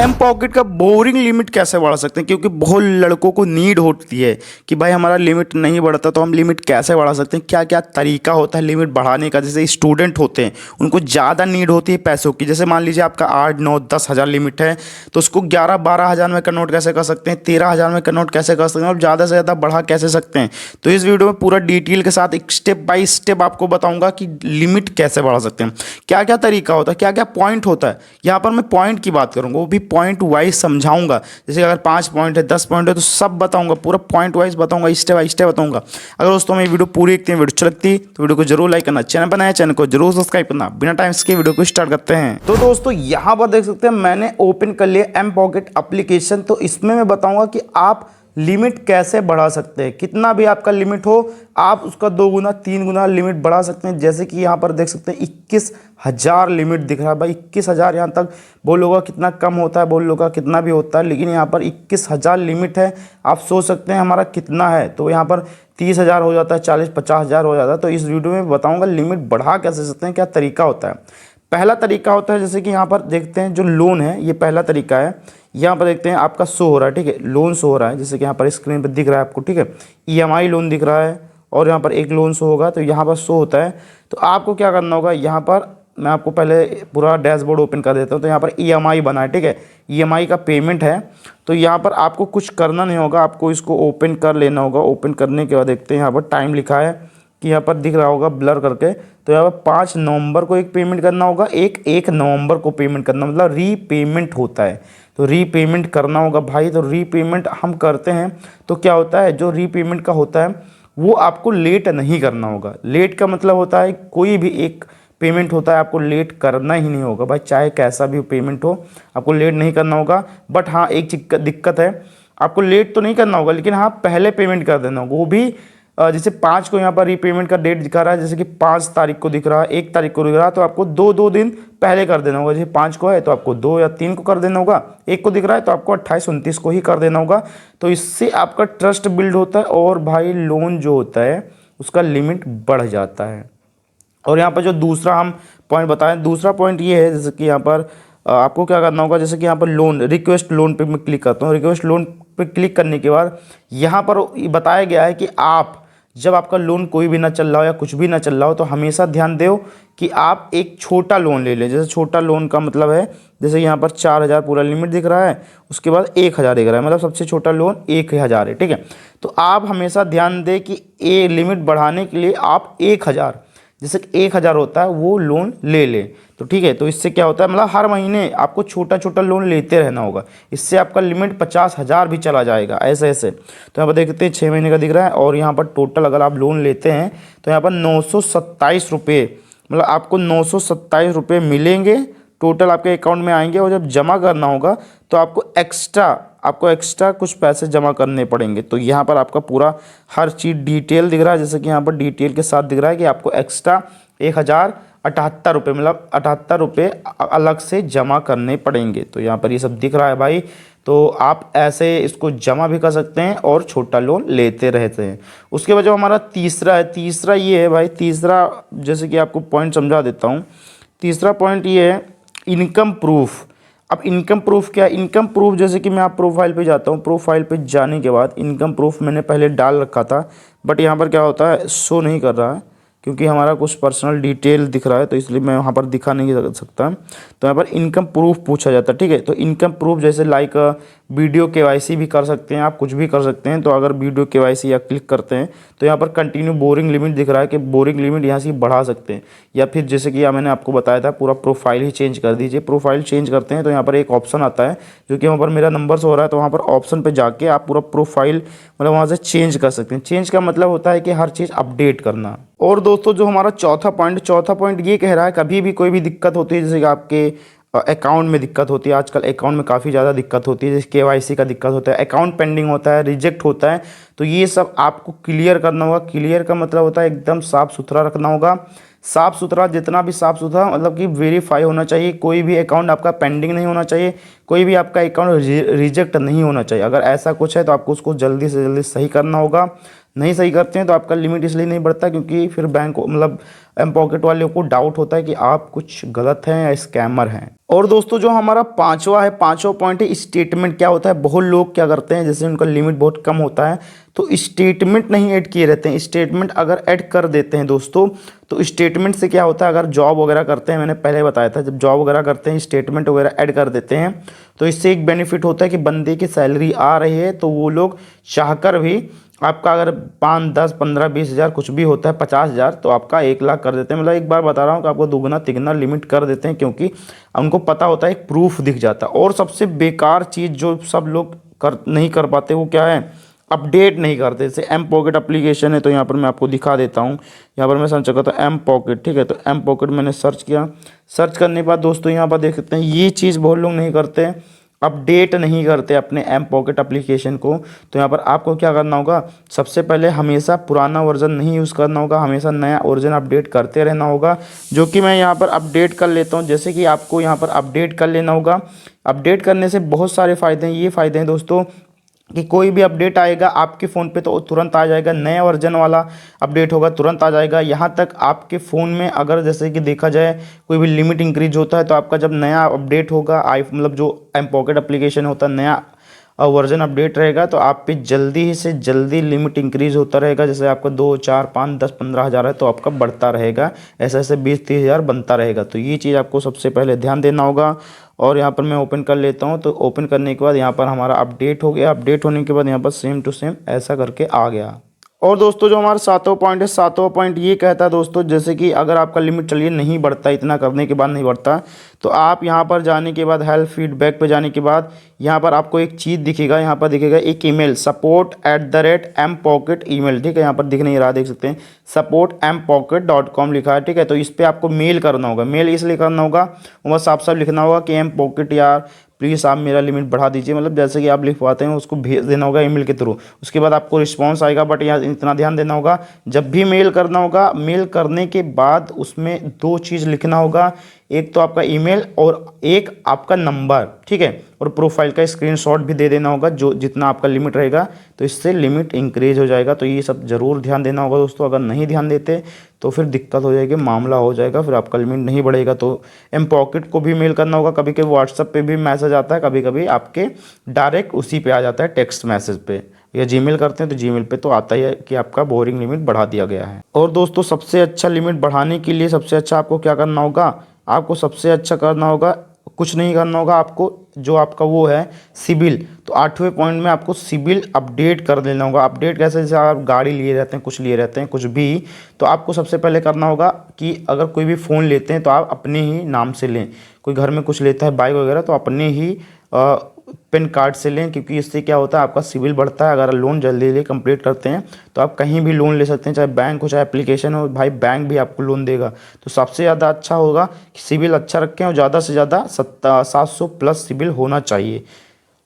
M pocket का boring limit कैसे बढ़ा सकते हैं, क्योंकि बहुत लड़कों को नीड होती है कि भाई हमारा लिमिट नहीं बढ़ता तो हम लिमिट कैसे बढ़ा सकते हैं, क्या क्या तरीका होता है लिमिट बढ़ाने का। जैसे स्टूडेंट होते हैं उनको ज़्यादा नीड होती है पैसों की, जैसे मान लीजिए आपका 8 9 10 हज़ार लिमिट है तो उसको 11 12 हज़ार में कन्वर्ट कैसे कर सकते हैं, 13 हज़ार में कन्वर्ट कैसे कर सकते हैं और ज़्यादा से ज़्यादा बढ़ा कैसे सकते हैं। तो इस वीडियो में पूरा डिटेल के साथ एक स्टेप बाय स्टेप आपको बताऊंगा कि लिमिट कैसे बढ़ा सकते हैं, क्या क्या तरीका होता है, क्या क्या पॉइंट होता है। यहाँ पर मैं पॉइंट की बात करूँगा, वो भी पॉइंट वाइज समझाऊंगा। जैसे अगर 5 पॉइंट है 10 पॉइंट है तो सब बताऊंगा, पूरा पॉइंट वाइज बताऊंगा, स्टेप बाय स्टेप बताऊंगा। अगर दोस्तों में वीडियो पूरी देखते हैं, वीडियो अच्छी लगती है तो वीडियो को जरूर लाइक करना, चैनल बनाया चैनल को जरूर सब्सक्राइब करना। बिना टाइम के वीडियो को स्टार्ट करते हैं। तो दोस्तों यहाँ पर देख सकते हैं मैंने ओपन कर लिया एम पॉकेट एप्लीकेशन। तो इसमें मैं बताऊंगा कि आप लिमिट कैसे बढ़ा सकते हैं। कितना भी आपका लिमिट हो आप उसका 2 गुना 3 गुना लिमिट बढ़ा सकते हैं। जैसे कि यहाँ पर देख सकते हैं 21,000 लिमिट दिख रहा है भाई। 21,000 यहाँ तक बोल लोगा कितना कम होता है, बोल लोगा कितना भी होता है, लेकिन यहाँ पर 21,000 लिमिट है। आप सोच सकते हैं हमारा कितना है, तो यहाँ पर 30,000 हो जाता है, 40 50 हज़ार हो जाता है। तो इस वीडियो में बताऊँगा लिमिट बढ़ा कैसे सकते हैं, क्या तरीका होता है। पहला तरीका होता है जैसे कि यहाँ पर देखते हैं जो लोन है, ये पहला तरीका है। यहाँ पर देखते हैं आपका शो हो रहा है, ठीक है, लोन शो हो रहा है जैसे कि यहाँ पर स्क्रीन पर दिख रहा है आपको, ठीक है। ईएमआई लोन दिख रहा है और यहाँ पर एक लोन शो होगा, तो यहाँ पर शो होता है। तो आपको क्या करना होगा, यहाँ पर मैं आपको पहले पूरा डैशबोर्ड ओपन कर देता हूँ। तो यहाँ पर ईएमआई बना है, ठीक है, ईएमआई का पेमेंट है। तो यहाँ पर आपको कुछ करना नहीं होगा, आपको इसको ओपन कर लेना होगा। ओपन करने के बाद देखते हैं यहाँ पर टाइम लिखा है कि यहाँ पर दिख रहा होगा ब्लर करके। तो यहाँ पर 5 नवंबर को एक पेमेंट करना होगा, 1 नवंबर को पेमेंट करना, मतलब रीपेमेंट होता है। तो रीपेमेंट करना होगा भाई। तो रीपेमेंट हम करते हैं तो क्या होता है, जो रीपेमेंट का होता है वो आपको लेट नहीं करना होगा। लेट का मतलब होता है कोई भी एक पेमेंट होता है आपको लेट करना ही नहीं होगा भाई, चाहे कैसा भी पेमेंट हो आपको लेट नहीं करना होगा। बट हाँ एक दिक्कत है, आपको लेट तो नहीं करना होगा लेकिन हाँ पहले पेमेंट कर देना होगा। वो भी जैसे 5 को यहाँ पर रीपेमेंट का डेट दिखा रहा है, जैसे कि 5 तारीख को दिख रहा है, 1 तारीख को दिख रहा है, तो आपको 2 दिन पहले कर देना होगा। जैसे 5 को है तो आपको 2 या 3 को कर देना होगा, 1 को दिख रहा है तो आपको 28 29 को ही कर देना होगा। तो इससे आपका ट्रस्ट बिल्ड होता है और भाई लोन जो होता है उसका लिमिट बढ़ जाता है। और यहाँ पर जो दूसरा हम पॉइंट बताएं, दूसरा पॉइंट ये है जैसे कि यहाँ पर आपको क्या करना होगा, जैसे कि यहाँ पर लोन रिक्वेस्ट लोन पे मैं क्लिक करता हूँ। रिक्वेस्ट लोन पे क्लिक करने के बाद यहाँ पर बताया गया है कि आप जब आपका लोन कोई भी ना चल रहा हो या कुछ भी ना चल रहा हो तो हमेशा ध्यान दो कि आप एक छोटा लोन ले लें। जैसे छोटा लोन का मतलब है जैसे यहाँ पर 4,000 पूरा लिमिट दिख रहा है, उसके बाद 1,000 दिख रहा है, मतलब सबसे छोटा लोन 1,000 है, ठीक है। तो आप हमेशा ध्यान दें कि ये लिमिट बढ़ाने के लिए आप 1,000 जैसे 1,000 होता है वो लोन ले लें। तो ठीक है, तो इससे क्या होता है, मतलब हर महीने आपको छोटा छोटा लोन लेते रहना होगा। इससे आपका लिमिट 50,000 भी चला जाएगा ऐसे ऐसे। तो यहाँ पर देखते हैं 6 महीने का दिख रहा है और यहाँ पर टोटल अगर आप लोन लेते हैं तो यहाँ पर 927 रुपये, मतलब आपको 927 रुपये मिलेंगे टोटल आपके अकाउंट में आएंगे। और जब जमा करना होगा तो आपको एक्स्ट्रा कुछ पैसे जमा करने पड़ेंगे। तो यहाँ पर आपका पूरा हर चीज़ डिटेल दिख रहा है, जैसे कि यहाँ पर डिटेल के साथ दिख रहा है कि आपको एक्स्ट्रा 1,078 रुपये, मतलब 78 रुपये अलग से जमा करने पड़ेंगे। तो यहाँ पर ये सब दिख रहा है भाई। तो आप ऐसे इसको जमा भी कर सकते हैं और छोटा लोन लेते रहते हैं। उसके बाद जो हमारा तीसरा है, तीसरा ये है भाई, तीसरा जैसे कि आपको पॉइंट समझा देता हूँ। तीसरा पॉइंट ये है इनकम प्रूफ। अब इनकम प्रूफ क्या है, इनकम प्रूफ जैसे कि मैं आप प्रोफाइल पे जाता हूँ, प्रोफाइल पे जाने के बाद इनकम प्रूफ मैंने पहले डाल रखा था, बट यहाँ पर क्या होता है शो नहीं कर रहा है क्योंकि हमारा कुछ पर्सनल डिटेल दिख रहा है, तो इसलिए मैं वहाँ पर दिखा नहीं सकता। तो यहाँ पर इनकम प्रूफ पूछा जाता है, ठीक है। तो इनकम प्रूफ जैसे लाइक वीडियो केवाईसी भी कर सकते हैं आप, कुछ भी कर सकते हैं। तो अगर वीडियो केवाईसी या क्लिक करते हैं तो यहाँ पर कंटिन्यू बोरिंग लिमिट दिख रहा है कि बोरिंग लिमिट यहाँ से बढ़ा सकते हैं। या फिर जैसे कि मैंने आपको बताया था पूरा प्रोफाइल ही चेंज कर दीजिए। प्रोफाइल चेंज करते हैं तो यहाँ पर एक ऑप्शन आता है जो कि वहाँ पर मेरा नंबर से हो रहा है, तो वहाँ पर ऑप्शन पर जाके आप पूरा प्रोफाइल मतलब वहाँ से चेंज कर सकते हैं। चेंज का मतलब होता है कि हर चीज़ अपडेट करना। और दोस्तों जो हमारा चौथा पॉइंट ये कह रहा है कभी भी कोई भी दिक्कत होती है, जैसे कि आपके अकाउंट में दिक्कत होती है, आजकल अकाउंट में काफ़ी ज़्यादा दिक्कत होती है, जैसे केवाईसी का दिक्कत होता है, अकाउंट पेंडिंग होता है, रिजेक्ट होता है, तो ये सब आपको क्लियर करना होगा। क्लियर का मतलब होता है एकदम साफ़ सुथरा रखना होगा। साफ़ सुथरा, जितना भी साफ़ सुथरा मतलब कि वेरीफाई होना चाहिए। कोई भी अकाउंट आपका पेंडिंग नहीं होना चाहिए, कोई भी आपका अकाउंट रिजेक्ट नहीं होना चाहिए। अगर ऐसा कुछ है तो आपको उसको जल्दी से जल्दी सही करना होगा नहीं सही करते हैं तो आपका लिमिट इसलिए नहीं बढ़ता क्योंकि फिर बैंक मतलब एम पॉकेट वाले को डाउट होता है कि आप कुछ गलत हैं या स्कैमर हैं। और दोस्तों जो हमारा पांचवा पॉइंट है स्टेटमेंट। क्या होता है, बहुत लोग क्या करते हैं, जैसे उनका लिमिट बहुत कम होता है तो स्टेटमेंट नहीं ऐड किए रहते हैं। स्टेटमेंट अगर ऐड कर देते हैं दोस्तों तो स्टेटमेंट से क्या होता है, अगर जॉब वगैरह करते हैं, मैंने पहले बताया था, जब जॉब वगैरह करते हैं स्टेटमेंट वगैरह ऐड कर देते हैं तो इससे एक बेनिफिट होता है कि बंदे की सैलरी आ रही है तो वो लोग चाहकर भी आपका अगर 5, 10, 15, 20 हज़ार कुछ भी होता है 50 हज़ार तो आपका 1 लाख कर देते हैं। मतलब एक बार बता रहा हूँ कि आपको दुगना तिगना लिमिट कर देते हैं क्योंकि उनको पता होता है, एक प्रूफ दिख जाता है। और सबसे बेकार चीज़ जो सब लोग नहीं कर पाते वो क्या है, अपडेट नहीं करते। जैसे एम पॉकेट एप्लीकेशन है तो यहाँ पर मैं आपको दिखा देता हूँ। यहाँ पर मैं सर्च करता हूँ एम पॉकेट, ठीक है, तो एम पॉकेट मैंने सर्च किया। सर्च करने के बाद दोस्तों यहाँ पर देख सकते हैं ये चीज़ बहुत लोग नहीं करते, अपडेट नहीं करते अपने एम पॉकेट एप्लीकेशन को। तो यहाँ पर आपको क्या करना होगा, सबसे पहले हमेशा पुराना वर्जन नहीं यूज़ करना होगा, हमेशा नया वर्जन अपडेट करते रहना होगा, जो कि मैं यहाँ पर अपडेट कर लेता हूँ। जैसे कि आपको यहाँ पर अपडेट कर लेना होगा। अपडेट करने से बहुत सारे फ़ायदे हैं। ये फ़ायदे हैं दोस्तों कि कोई भी अपडेट आएगा आपके फ़ोन पे तो तुरंत आ जाएगा, नया वर्जन वाला अपडेट होगा तुरंत आ जाएगा। यहाँ तक आपके फ़ोन में अगर जैसे कि देखा जाए कोई भी लिमिट इंक्रीज होता है तो आपका जब नया अपडेट होगा मतलब जो एम पॉकेट एप्लीकेशन होता है नया वर्जन अपडेट रहेगा तो आप पे जल्दी ही से जल्दी लिमिट इंक्रीज होता रहेगा। जैसे आपका 2, 4, 5, 10, 15 हज़ार है तो आपका बढ़ता रहेगा, ऐसे ऐसे 20, 30 हज़ार बनता रहेगा। तो ये चीज़ आपको सबसे पहले ध्यान देना होगा। और यहाँ पर मैं ओपन कर लेता हूँ। तो ओपन करने के बाद यहाँ पर हमारा अपडेट हो गया। अपडेट होने के बाद यहाँ पर सेम टू सेम ऐसा करके आ गया। और दोस्तों जो हमारा 7वां पॉइंट है, 7वां पॉइंट ये कहता है दोस्तों, जैसे कि अगर आपका लिमिट चलिए नहीं बढ़ता, इतना करने के बाद नहीं बढ़ता, तो आप यहाँ पर जाने के बाद हेल्प फीडबैक पे जाने के बाद यहाँ पर आपको एक चीज़ दिखेगा, यहाँ पर दिखेगा एक ईमेल support@mpocket ईमेल, ठीक है, यहाँ पर दिख नहीं रहा, देख सकते हैं support@mpocket.com लिखा है, ठीक है। तो इस पर आपको मेल करना होगा। मेल इसलिए करना होगा, वह साफ साफ लिखना होगा कि एम पॉकेट यार प्लीज़ आप मेरा लिमिट बढ़ा दीजिए, मतलब जैसे कि आप लिखवाते हैं उसको भेज देना होगा ईमेल के थ्रू। उसके बाद आपको रिस्पांस आएगा। बट यहाँ इतना ध्यान देना होगा, जब भी मेल करना होगा, मेल करने के बाद उसमें 2 चीज़ लिखना होगा, एक तो आपका ईमेल और एक आपका नंबर, ठीक है, और प्रोफाइल का स्क्रीनशॉट भी दे देना होगा जो जितना आपका लिमिट रहेगा, तो इससे लिमिट इंक्रीज हो जाएगा। तो ये सब ज़रूर ध्यान देना होगा दोस्तों। अगर नहीं ध्यान देते तो फिर दिक्कत हो जाएगी, मामला हो जाएगा, फिर आपका लिमिट नहीं बढ़ेगा। तो एम पॉकेट को भी मेल करना होगा। कभी कभी व्हाट्सएप पे भी मैसेज आता है, कभी कभी आपके डायरेक्ट उसी पे आ जाता है टेक्स्ट मैसेज पे, या जीमेल करते हैं तो जीमेल पे तो आता ही है कि आपका बोरिंग लिमिट बढ़ा दिया गया है। और दोस्तों सबसे अच्छा लिमिट बढ़ाने के लिए सबसे अच्छा आपको क्या करना होगा, आपको सबसे अच्छा करना होगा, कुछ नहीं करना होगा, आपको जो आपका वो है सिबिल, तो 8वें पॉइंट में आपको सिबिल अपडेट कर देना होगा। अपडेट कैसे, जैसे आप गाड़ी लिए रहते हैं, कुछ लिए रहते हैं, कुछ भी, तो आपको सबसे पहले करना होगा कि अगर कोई भी फ़ोन लेते हैं तो आप अपने ही नाम से लें। कोई घर में कुछ लेता है बाइक वगैरह तो अपने ही पेन कार्ड से लें, क्योंकि इससे क्या होता है आपका सिबिल बढ़ता है। अगर लोन जल्दी जल्दी कंप्लीट करते हैं तो आप कहीं भी लोन ले सकते हैं, चाहे बैंक हो चाहे एप्लीकेशन हो, भाई बैंक भी आपको लोन देगा। तो सबसे ज़्यादा अच्छा होगा कि सिबिल अच्छा रखें और ज़्यादा से ज़्यादा 700 प्लस सिबिल होना चाहिए।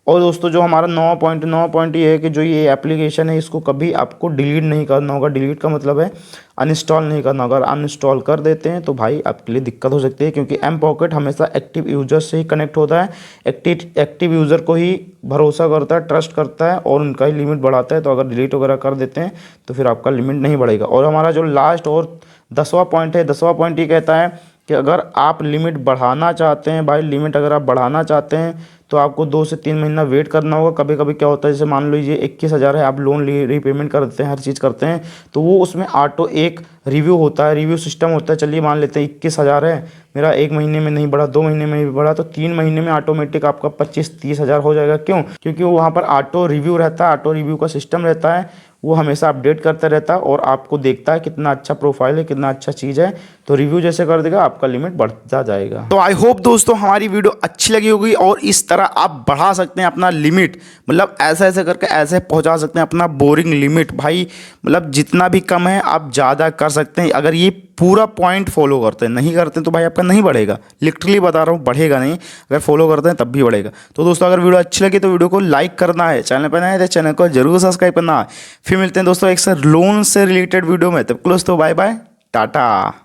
और दोस्तों जो हमारा 9वां पॉइंट ये है कि जो ये एप्लीकेशन है इसको कभी आपको डिलीट नहीं करना होगा। डिलीट का मतलब है अनइंस्टॉल नहीं करना होगा। अगर अनइंस्टॉल कर देते हैं तो भाई आपके लिए दिक्कत हो सकती है, क्योंकि एम पॉकेट हमेशा एक्टिव यूजर से ही कनेक्ट होता है, एक्टिव यूज़र को ही भरोसा करता है, ट्रस्ट करता है और उनका ही लिमिट बढ़ाता है। तो अगर डिलीट वगैरह कर देते हैं तो फिर आपका लिमिट नहीं बढ़ेगा। और हमारा जो लास्ट और 10वां पॉइंट है, 10वां पॉइंट ये कहता है कि अगर आप लिमिट बढ़ाना चाहते हैं, भाई लिमिट अगर आप बढ़ाना चाहते हैं तो आपको 2 से 3 महीना वेट करना होगा। कभी कभी क्या होता है, जैसे मान लीजिए 21,000 है, आप लोन रीपेमेंट करते हैं, हर चीज़ करते हैं, तो वो उसमें ऑटो एक रिव्यू होता है, रिव्यू सिस्टम होता है। चलिए मान लेते हैं 21,000 है, मेरा 1 महीने में नहीं बढ़ा, 2 महीने में नहीं बढ़ा, तो 3 महीने में ऑटोमेटिक आपका 25-30 हज़ार हो जाएगा। क्यों? क्योंकि वहाँ पर ऑटो रिव्यू रहता है, ऑटो रिव्यू का सिस्टम रहता है, वो हमेशा अपडेट करता रहता है और आपको देखता है कितना अच्छा प्रोफाइल है, कितना अच्छा चीज़ है, तो रिव्यू जैसे कर देगा आपका लिमिट बढ़ता जाएगा। तो आई होप दोस्तों हमारी वीडियो अच्छी लगी होगी और इस तरह आप बढ़ा सकते हैं अपना लिमिट, मतलब ऐसे ऐसे करके ऐसे पहुंचा सकते हैं अपना बोरिंग लिमिट। भाई मतलब जितना भी कम है आप ज़्यादा कर सकते हैं अगर ये पूरा पॉइंट फॉलो करते हैं। नहीं करते हैं तो भाई आपका नहीं बढ़ेगा, लिटरली बता रहा हूँ, बढ़ेगा नहीं। अगर फॉलो करते हैं तब भी बढ़ेगा। तो दोस्तों अगर वीडियो अच्छी लगी तो वीडियो को लाइक करना है, चैनल पर नए हैं तो चैनल को जरूर सब्सक्राइब करना है। फिर मिलते हैं दोस्तों एक लोन से रिलेटेड वीडियो में, तब क्लोज तो बाय बाय टाटा।